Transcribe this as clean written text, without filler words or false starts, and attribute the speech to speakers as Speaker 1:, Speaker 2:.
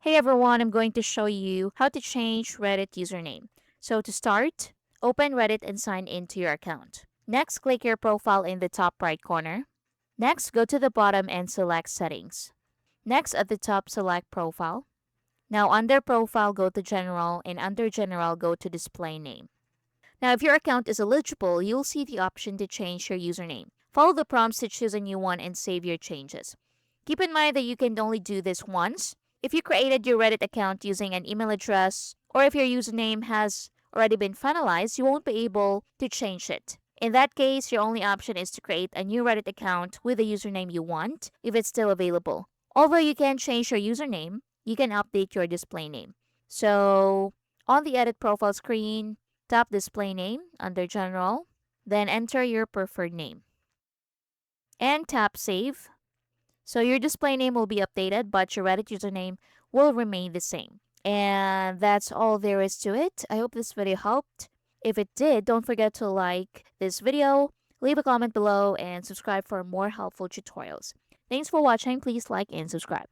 Speaker 1: Hey everyone, I'm going to show you how to change Reddit username. So to start, open Reddit and sign into your account. Next, click your profile in the top right corner. Next, go to the bottom and select Settings. Next, at the top, select Profile. Now under Profile, go to General, and under General, go to Display Name. Now if your account is eligible, you'll see the option to change your username. Follow the prompts to choose a new one and save your changes. Keep in mind that you can only do this once. If you created your Reddit account using an email address, or if your username has already been finalized, you won't be able to change it. In that case, your only option is to create a new Reddit account with the username you want, if it's still available. Although you can change your username, you can update your display name. So, on the edit profile screen, tap display name under general, then enter your preferred name and tap save. So your display name will be updated, but your Reddit username will remain the same. And that's all there is to it. I hope this video helped. If it did, don't forget to like this video, leave a comment below, and subscribe for more helpful tutorials. Thanks for watching. Please like and subscribe.